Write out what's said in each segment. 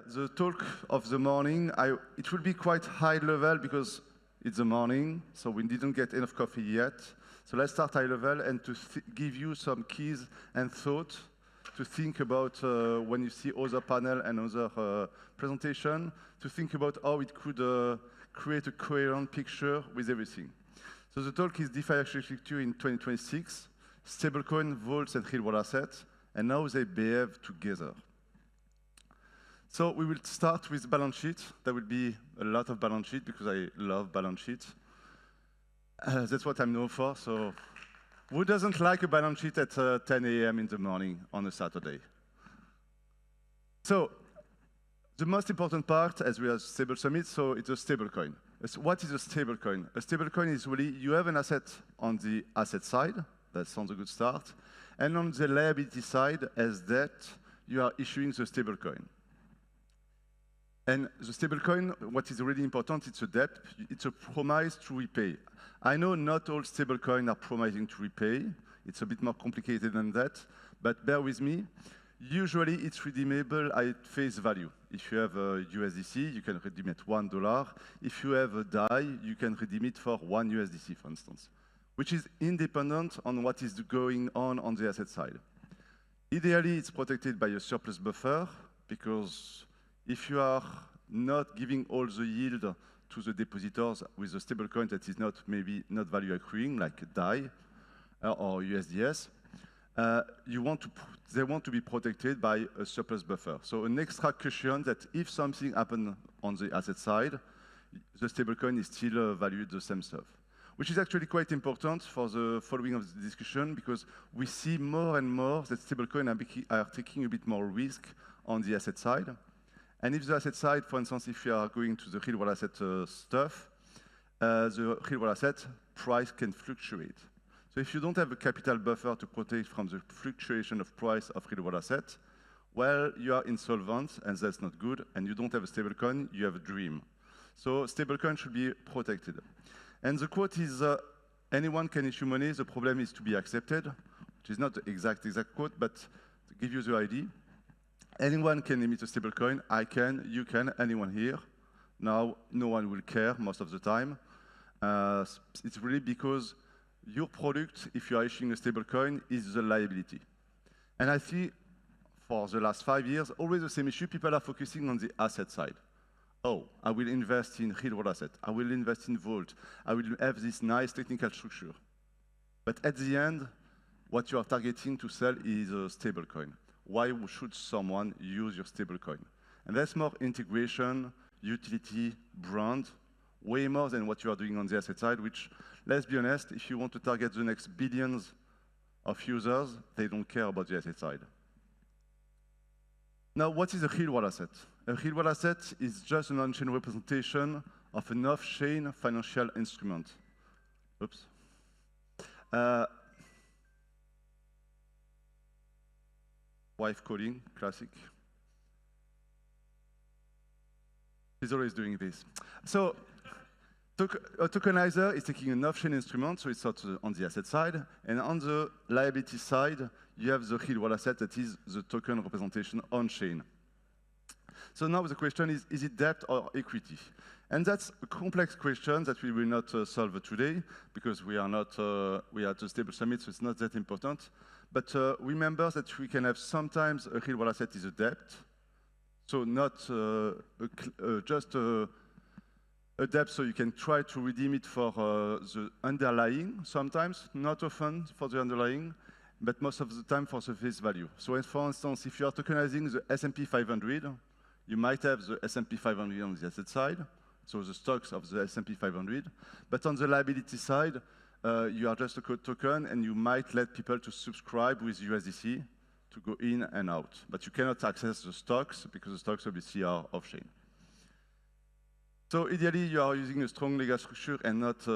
The talk of the morning, it will be quite high level because it's the morning, so we didn't get enough coffee yet. So let's start high level and to give you some keys and thoughts to think about when you see other panel and other presentation, to think about how it could create a coherent picture with everything. So the talk is DeFi architecture in 2026, stablecoin, vaults, and real-world assets, and how they behave together. So we will start with balance sheet. There will be a lot of balance sheet because I love balance sheet. That's what I'm known for. So who doesn't like a balance sheet at 10 a.m. in the morning on a Saturday? So the most important part, as we have Stable Summit, so it's a stablecoin. What is a stablecoin? A stablecoin is really you have an asset on the asset side. That sounds a good start. And on the liability side, as debt, you are issuing the stablecoin. And the stablecoin, what is really important, it's a debt. It's a promise to repay. I know not all stablecoins are promising to repay. It's a bit more complicated than that, but bear with me. Usually, it's redeemable at face value. If you have a USDC, you can redeem it $1. If you have a DAI, you can redeem it for $1 USDC, for instance, which is independent on what is going on the asset side. Ideally, it's protected by a surplus buffer, because if you are not giving all the yield to the depositors with a stablecoin that is maybe not value accruing, like DAI or USDS, they want to be protected by a surplus buffer. So an extra cushion that if something happens on the asset side, the stablecoin is still valued the same stuff, which is actually quite important for the following of the discussion, because we see more and more that stablecoins are taking a bit more risk on the asset side. And if the asset side, for instance, if you are going to the real-world asset stuff, the real-world asset price can fluctuate. So if you don't have a capital buffer to protect from the fluctuation of price of real-world asset, well, you are insolvent, and that's not good, and you don't have a stablecoin, you have a dream. So stablecoin should be protected. And the quote is, anyone can issue money, the problem is to be accepted, which is not the exact quote, but to give you the idea. Anyone can emit a stablecoin. I can, you can, anyone here. Now, no one will care most of the time. It's really because your product, if you are issuing a stablecoin, is the liability. And I see for the last 5 years, always the same issue. People are focusing on the asset side. Oh, I will invest in real-world asset. I will invest in Vault. I will have this nice technical structure. But at the end, what you are targeting to sell is a stablecoin. Why should someone use your stablecoin? And that's more integration, utility, brand, way more than what you are doing on the asset side, which, let's be honest, if you want to target the next billions of users, they don't care about the asset side. Now, what is a real-world asset? A real-world asset is just an on-chain representation of an off-chain financial instrument. Oops. Wife calling, classic. She's always doing this. So a tokenizer is taking an off-chain instrument, so it's not on the asset side, and on the liability side, you have the real-world asset that is the token representation on-chain. So now the question is it debt or equity? And that's a complex question that we will not solve today, because we are at the Stable Summit, so it's not that important. But remember that we can have sometimes a real-world asset is a debt, so not just a debt, so you can try to redeem it for the underlying, sometimes, not often for the underlying, but most of the time for the face value. So for instance, if you are tokenizing the S&P 500, you might have the S&P 500 on the asset side, so the stocks of the S&P 500, but on the liability side, you are just a token, and you might let people to subscribe with USDC to go in and out. But you cannot access the stocks, because the stocks obviously are off-chain. So ideally, you are using a strong legal structure and not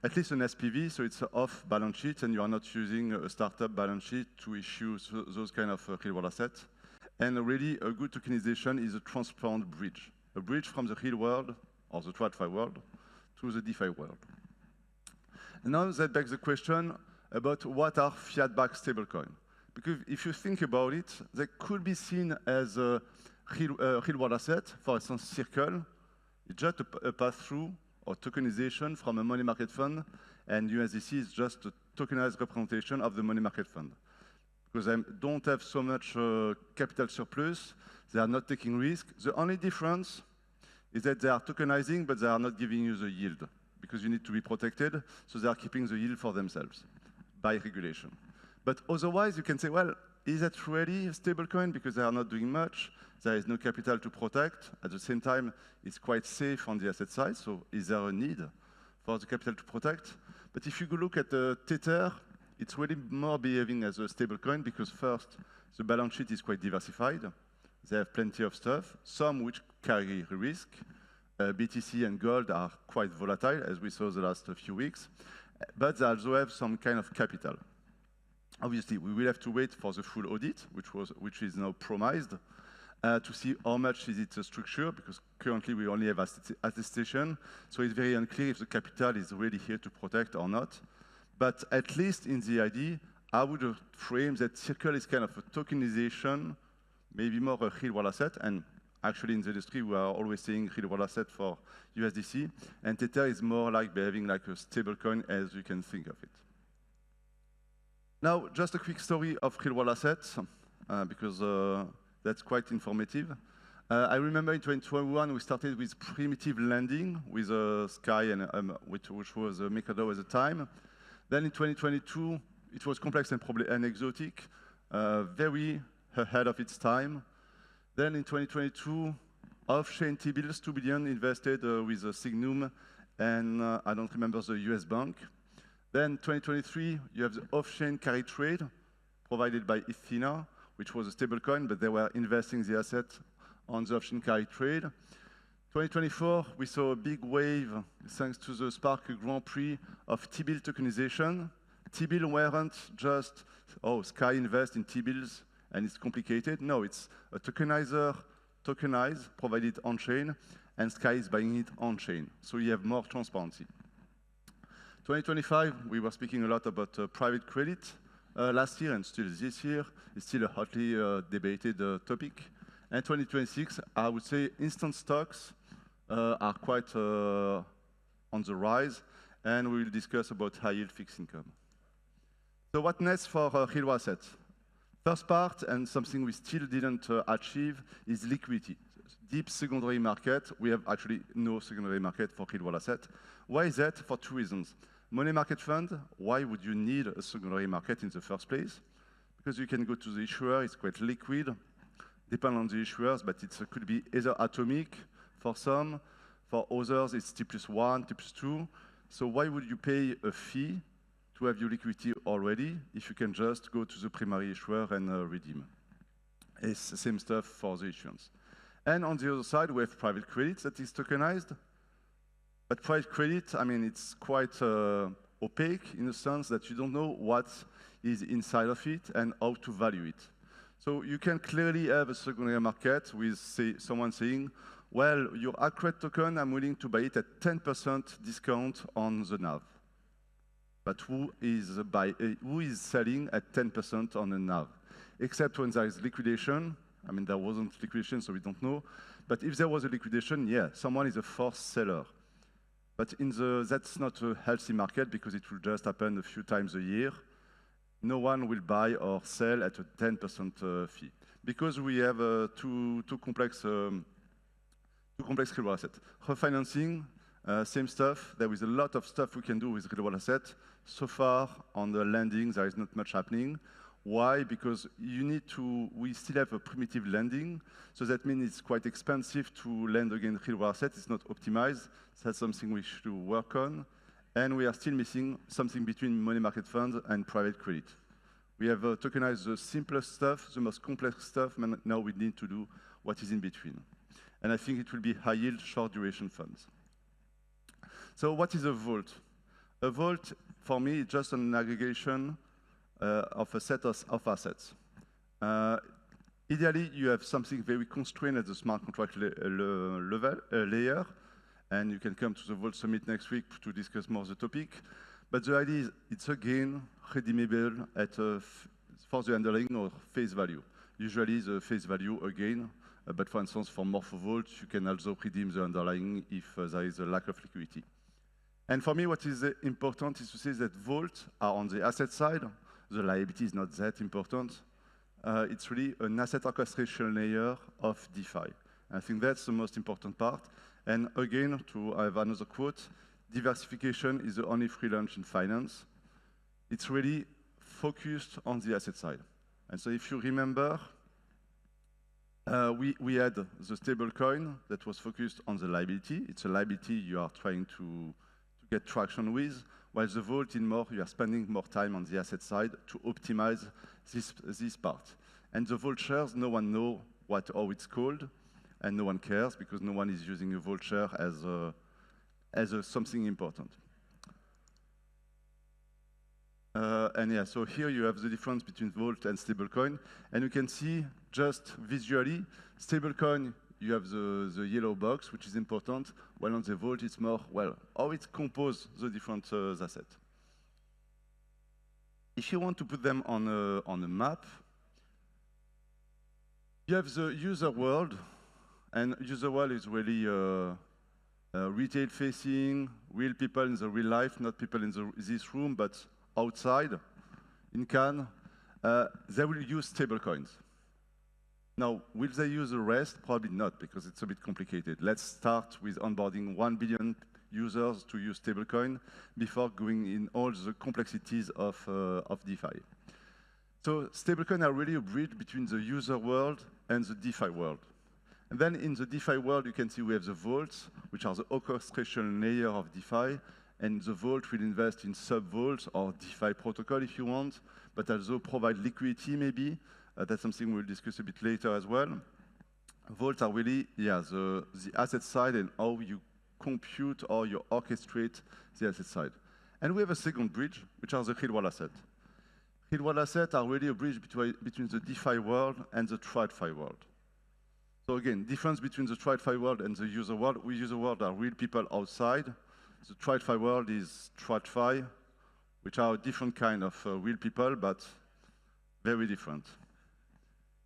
at least an SPV, so it's off balance sheet, and you are not using a startup balance sheet to issue those kind of real-world assets. And really, a good tokenization is a transparent bridge. A bridge from the real world, or the TradFi world, to the DeFi world. And now that begs the question about what are fiat-backed stablecoins. Because if you think about it, they could be seen as a real-world asset. For instance, Circle, it's just a pass-through or tokenization from a money market fund, and USDC is just a tokenized representation of the money market fund. Because they don't have so much capital surplus, they are not taking risk. The only difference is that they are tokenizing, but they are not giving you the yield, because you need to be protected, so they are keeping the yield for themselves by regulation. But otherwise, you can say, well, is that really a stablecoin? Because they are not doing much. There is no capital to protect. At the same time, it's quite safe on the asset side, so is there a need for the capital to protect? But if you go look at the Tether, it's really more behaving as a stablecoin because first, the balance sheet is quite diversified. They have plenty of stuff, some which carry risk. BTC and gold are quite volatile, as we saw the last few weeks, but they also have some kind of capital. Obviously, we will have to wait for the full audit, which is now promised, to see how much is it structured, because currently we only have attestation, so it's very unclear if the capital is really here to protect or not. But at least in the idea, I would frame that Circle is kind of a tokenization, maybe more a real-world asset, and actually in the industry we are always saying real-world asset for USDC, and Tether is more like behaving like a stablecoin as you can think of it. Now, just a quick story of real-world assets, because that's quite informative. I remember in 2021 we started with primitive lending with Sky, and which was a MakerDAO at the time. Then in 2022, it was complex and exotic, very ahead of its time. Then in 2022, off-chain T-bills, 2 billion invested with Signum, and I don't remember the US bank. Then 2023, you have the off-chain carry trade provided by Ethena, which was a stablecoin, but they were investing the asset on the off-chain carry trade. 2024, we saw a big wave thanks to the Spark Grand Prix of T-bill tokenization. T-bill weren't just, oh, Sky invest in T-bills and it's complicated. No, it's a tokenizer, tokenized, provided on-chain, and Sky is buying it on-chain. So you have more transparency. 2025, we were speaking a lot about private credit last year and still this year. It's still a hotly debated topic. And 2026, I would say instant stocks are quite on the rise, and we will discuss about high-yield fixed income. So what next for real assets? First part, and something we still didn't achieve, is liquidity. Deep secondary market. We have actually no secondary market for real asset. Why is that? For two reasons. Money market fund, why would you need a secondary market in the first place? Because you can go to the issuer, it's quite liquid, depend on the issuers, but it could be either atomic for some, for others it's T+1, T+2. So why would you pay a fee to have your liquidity already if you can just go to the primary issuer and redeem? It's the same stuff for the issuance. And on the other side, we have private credit that is tokenized. But private credit, I mean, it's quite opaque in the sense that you don't know what is inside of it and how to value it. So you can clearly have a secondary market with someone saying, well, your accurate token, I'm willing to buy it at 10% discount on the NAV. But who is selling at 10% on the NAV? Except when there is liquidation. I mean, there wasn't liquidation, so we don't know. But if there was a liquidation, yeah, someone is a forced seller. But that's not a healthy market because it will just happen a few times a year. No one will buy or sell at a 10% fee because we have too complex real asset. Refinancing, same stuff. There is a lot of stuff we can do with real asset. So far on the lending, there is not much happening. Why? Because we still have a primitive lending, so that means it's quite expensive to lend against real asset. It's not optimized. That's something we should work on. And we are still missing something between money market funds and private credit. We have tokenized the simplest stuff, the most complex stuff, and now we need to do what is in between. And I think it will be high-yield, short-duration funds. So what is a vault? A vault, for me, is just an aggregation of a set of assets. Ideally, you have something very constrained at the smart contract layer, and you can come to the Vault Summit next week to discuss more the topic. But the idea is it's again redeemable at for the underlying or face value. Usually the face value again, but for instance, for Morpho Vault, you can also redeem the underlying if there is a lack of liquidity. And for me, what is important is to say that vaults are on the asset side. The liability is not that important. It's really an asset orchestration layer of DeFi. I think that's the most important part. And again, to have another quote, diversification is the only free lunch in finance. It's really focused on the asset side. And so if you remember, we had the stablecoin that was focused on the liability. It's a liability you are trying to get traction with, while the vault in more, you are spending more time on the asset side to optimize this part. And the vault shares, no one knows how it's called, and no one cares because no one is using a vault share as something important. And yeah, so here you have the difference between vault and stablecoin, and you can see just visually, stablecoin, you have the yellow box, which is important, while on the vault it's more, well, how it composes the different assets. If you want to put them on a map, you have the user world, and user world is really retail-facing, real people in the real life, not people in this room, but outside, in Cannes, they will use stablecoins. Now, will they use the rest? Probably not, because it's a bit complicated. Let's start with onboarding 1 billion users to use stablecoin before going in all the complexities of DeFi. So stablecoin are really a bridge between the user world and the DeFi world. And then in the DeFi world, you can see we have the vaults, which are the orchestration layer of DeFi, and the vault will invest in sub-vaults or DeFi protocol if you want, but also provide liquidity maybe. That's something we'll discuss a bit later as well. Vaults are really, yeah, the asset side and how you compute or you orchestrate the asset side. And we have a second bridge, which are the real-world assets. Real-world assets are really a bridge between the DeFi world and the TradFi world. So again, difference between the TradFi world and the user world. We user world are real people outside. The TradFi world is TradFi, which are a different kind of real people, but very different.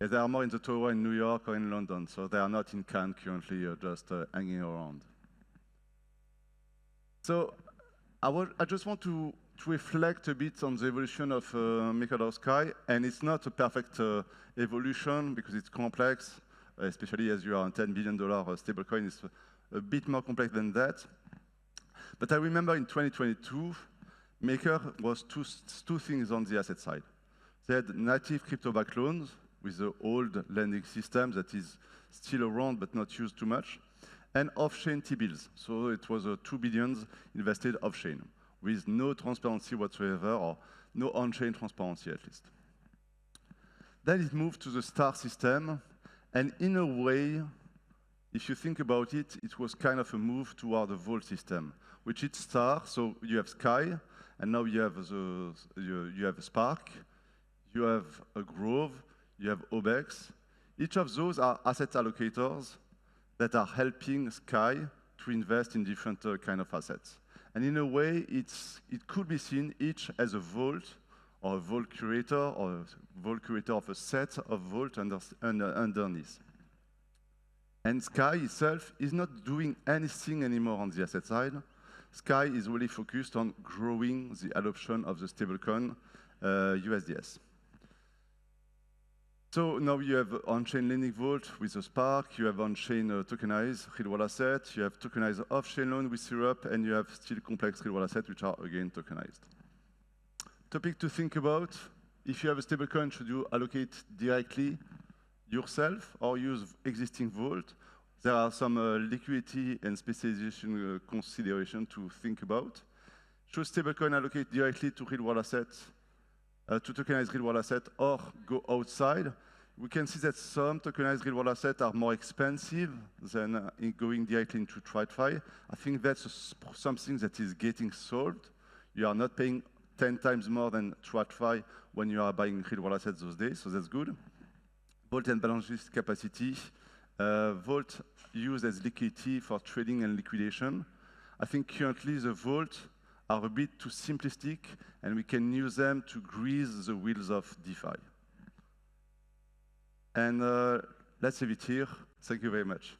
Yeah, they are more in the tower in New York or in London, so they are not in Cannes currently, just hanging around. So I just want to reflect a bit on the evolution of MakerDAO Sky, and it's not a perfect evolution because it's complex, especially as you are a $10 billion stablecoin, it's a bit more complex than that. But I remember in 2022, Maker was two things on the asset side. They had native crypto-backed loans with the old lending system that is still around but not used too much, and off-chain T-bills. So it was 2 billion invested off-chain with no transparency whatsoever, or no on-chain transparency at least. Then it moved to the star system, and in a way, if you think about it, it was kind of a move toward the vault system, which is star. So you have Sky, and now you have a Spark, you have a Grove, you have OBEX. Each of those are asset allocators that are helping Sky to invest in different kind of assets. And in a way, it could be seen each as a vault, or a vault curator, or a vault curator of a set of vault underneath. And Sky itself is not doing anything anymore on the asset side. Sky is really focused on growing the adoption of the stablecoin USDS. So now you have on-chain lending vault with the Spark, you have on-chain tokenized real-world assets, you have tokenized off-chain loan with Syrup, and you have still complex real-world assets, which are again tokenized. Topic to think about: if you have a stablecoin, should you allocate directly yourself or use existing vault? There are some liquidity and specialization consideration to think about. Should stablecoin allocate directly to real-world assets, to tokenized real-world asset, or go outside? We can see that some tokenized real-world assets are more expensive than going directly into TradFi. I think that's something that is getting solved. You are not paying 10 times more than TradFi when you are buying real-world assets those days, so that's good. Vault and balance sheet capacity. Vault used as liquidity for trading and liquidation. I think currently the vault are a bit too simplistic, and we can use them to grease the wheels of DeFi. And let's leave it here. Thank you very much.